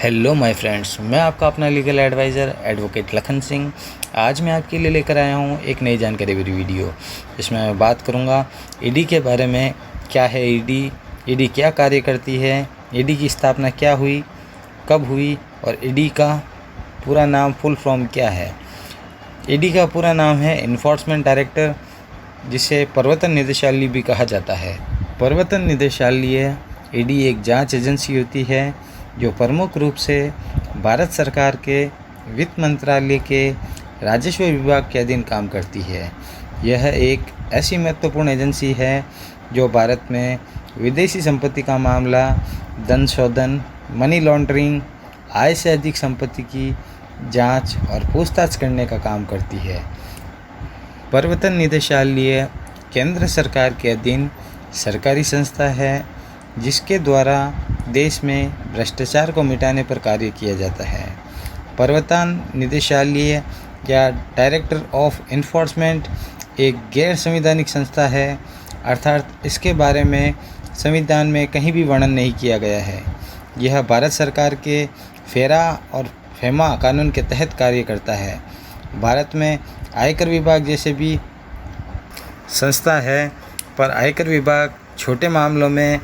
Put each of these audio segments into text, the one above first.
Hello my friends, मैं आपका अपना legal adviser advocate Lakhan Singh. आज मैं आपके लिए लेकर आया हूँ एक नई जानकारी भरी वीडियो, जिसमें मैं बात करूँगा ईडी के बारे में। क्या है ईडी क्या कार्य करती है, ईडी की स्थापना क्या हुई, कब हुई और ईडी का पूरा नाम फुल फॉर्म क्या है। ईडी का पूरा नाम है इन्फोर्समेंट डायरेक्टर, जिसे प्रवर्तन निदेशालय भी कहा जाता है। प्रवर्तन निदेशालय ईडी एक जांच एजेंसी होती है जो प्रमुख रूप से भारत सरकार के वित्त मंत्रालय के राजस्व विभाग के अधीन काम करती है। यह एक ऐसी महत्वपूर्ण एजेंसी है जो भारत में विदेशी संपत्ति का मामला, धन शोधन, मनी लॉन्ड्रिंग, आय से अधिक संपत्ति की जांच और पूछताछ करने का काम करती है। प्रवर्तन निदेशालय केंद्र सरकार के अधीन सरकारी संस्था है, जिसके द्वारा देश में भ्रष्टाचार को मिटाने पर कार्य किया जाता है। प्रवर्तन निदेशालय या डायरेक्टर ऑफ इन्फोर्समेंट एक गैर संवैधानिक संस्था है, अर्थात इसके बारे में संविधान में कहीं भी वर्णन नहीं किया गया है। यह भारत सरकार के फेरा और फेमा कानून के तहत कार्य करता है। भारत में आयकर विभाग जैसे भी संस्था है, पर आयकर विभाग छोटे मामलों में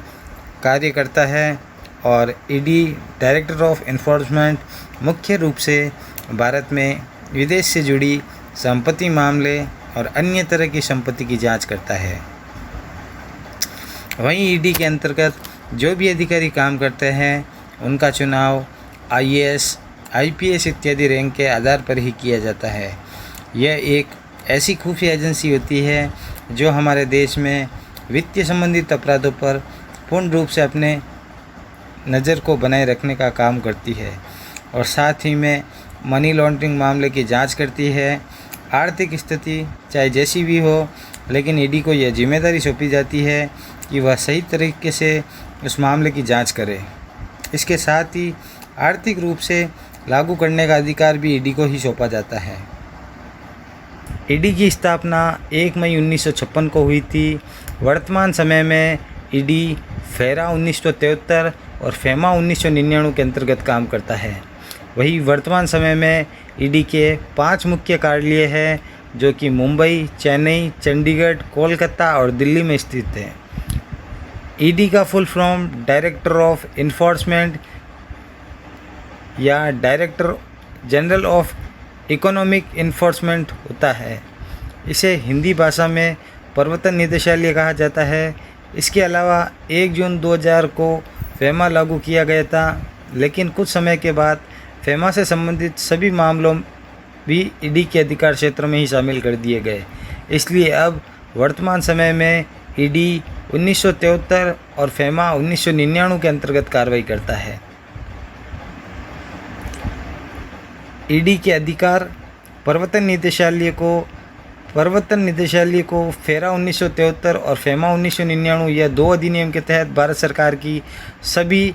कार्य करता है और ईडी डायरेक्टर ऑफ इन्फोर्समेंट मुख्य रूप से भारत में विदेश से जुड़ी संपत्ति मामले और अन्य तरह की संपत्ति की जांच करता है। वहीं ईडी के अंतर्गत जो भी अधिकारी काम करते हैं, उनका चुनाव आईएएस, आईपीएस इत्यादि रैंक के आधार पर ही किया जाता है। यह एक ऐसी खुफिया एजेंसी होती है जो हमारे देश में वित्तीय संबंधित अपराधों पर पूर्ण रूप से अपने नज़र को बनाए रखने का काम करती है और साथ ही में मनी लॉन्ड्रिंग मामले की जांच करती है। आर्थिक स्थिति चाहे जैसी भी हो, लेकिन ईडी को यह जिम्मेदारी सौंपी जाती है कि वह सही तरीके से उस मामले की जांच करे। इसके साथ ही आर्थिक रूप से लागू करने का अधिकार भी ईडी को ही सौंपा जाता है। ईडी की स्थापना 1 मई 1956 को हुई थी। वर्तमान समय में ईडी फेरा 1973 और फेमा 1999 के अंतर्गत काम करता है। वही वर्तमान समय में ईडी के 5 मुख्य कार्यालय हैं, जो कि मुंबई, चेन्नई, चंडीगढ़, कोलकाता और दिल्ली में स्थित हैं। ईडी का full form director of enforcement या director general of economic enforcement होता है। इसे हिंदी भाषा में प्रवर्तन निदेशालय कहा जाता है। इसके अलावा 1 जून 2000 को फेमा लागू किया गया था, लेकिन कुछ समय के बाद फेमा से संबंधित सभी मामलों भी ईडी के अधिकार क्षेत्र में ही शामिल कर दिए गए। इसलिए अब वर्तमान समय में ईडी 1973 और फेमा 1999 के अंतर्गत कार्रवाई करता है। ईडी के अधिकार प्रवर्तन निदेशालय को फेरा 1973 और फेमा 1999 यह 2 अधिनियम के तहत भारत सरकार की सभी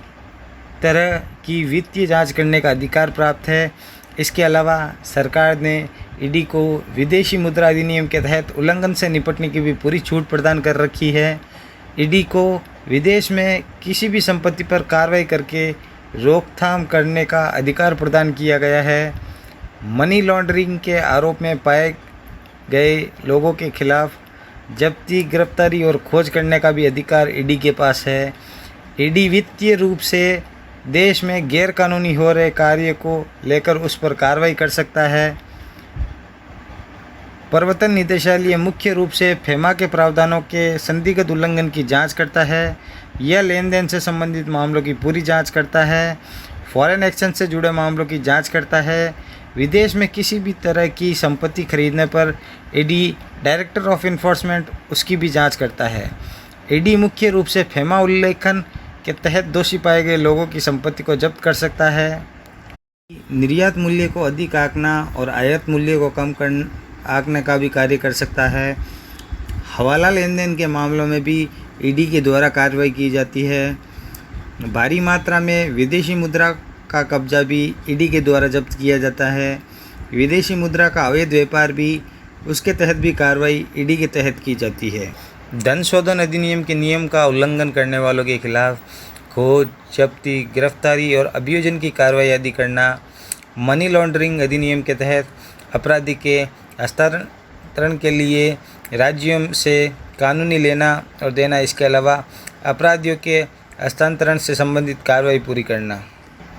तरह की वित्तीय जांच करने का अधिकार प्राप्त है। इसके अलावा सरकार ने ईडी को विदेशी मुद्रा अधिनियम के तहत उल्लंघन से निपटने की भी पूरी छूट प्रदान कर रखी है। ईडी को विदेश में किसी भी संपत्ति पर कार्रवाई करके रोकथाम करने का अधिकार प्रदान किया गया है। मनी लॉन्ड्रिंग के आरोप में पाए गए लोगों के खिलाफ जब्ती, गिरफ्तारी और खोज करने का भी अधिकार ईडी के पास है। ईडी वित्तीय रूप से देश में गैर कानूनी हो रहे कार्य को लेकर उस पर कार्रवाई कर सकता है। प्रवर्तन निदेशालय मुख्य रूप से फेमा के प्रावधानों के संदिग्ध उल्लंघन की जांच करता है। यह लेन देन से संबंधित मामलों की पूरी जांच करता है। फॉरेन एक्सचेंज से जुड़े मामलों की जांच करता है। विदेश में किसी भी तरह की संपत्ति खरीदने पर ईडी डायरेक्टर ऑफ इन्फोर्समेंट उसकी भी जांच करता है। ईडी मुख्य रूप से फेमा उल्लेखन के तहत दोषी पाए गए लोगों की संपत्ति को जब्त कर सकता है। निर्यात मूल्य को अधिक आंकना और आयात मूल्य को कम आंकने का भी कार्य कर सकता है। हवाला लेन देन के मामलों में भी ईडी के द्वारा कार्रवाई की जाती है। भारी मात्रा में विदेशी मुद्रा का कब्जा भी ईडी के द्वारा जब्त किया जाता है। विदेशी मुद्रा का अवैध व्यापार भी उसके तहत भी कार्रवाई ईडी के तहत की जाती है। धन शोधन अधिनियम के नियम का उल्लंघन करने वालों के खिलाफ खोज, जब्ती, गिरफ्तारी और अभियोजन की कार्रवाई आदि करना, मनी लॉन्ड्रिंग अधिनियम के तहत अपराधी के हस्तांतरण के लिए राज्यों से कानूनी लेना और देना, इसके अलावा अपराधियों के हस्तांतरण से संबंधित कार्रवाई पूरी करना।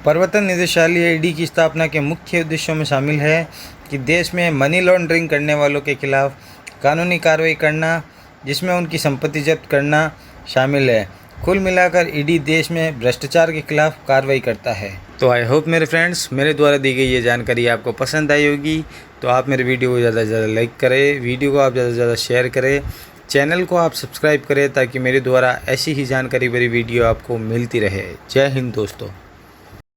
प्रवर्तन निदेशालय ईडी की स्थापना के मुख्य उद्देश्यों में शामिल है कि देश में मनी लॉन्ड्रिंग करने वालों के खिलाफ कानूनी कार्रवाई करना, जिसमें उनकी संपत्ति जब्त करना शामिल है। कुल मिलाकर ईडी देश में भ्रष्टाचार के खिलाफ कार्रवाई करता है। तो आई होप मेरे फ्रेंड्स, मेरे द्वारा दी गई ये जानकारी आपको पसंद आई होगी। तो आप मेरे वीडियो को ज़्यादा से ज़्यादा लाइक करें, वीडियो को आप ज़्यादा से ज़्यादा शेयर करें, चैनल को आप सब्सक्राइब करें ताकि मेरे द्वारा ऐसी ही जानकारी भरी वीडियो आपको मिलती रहे। जय हिंद दोस्तों।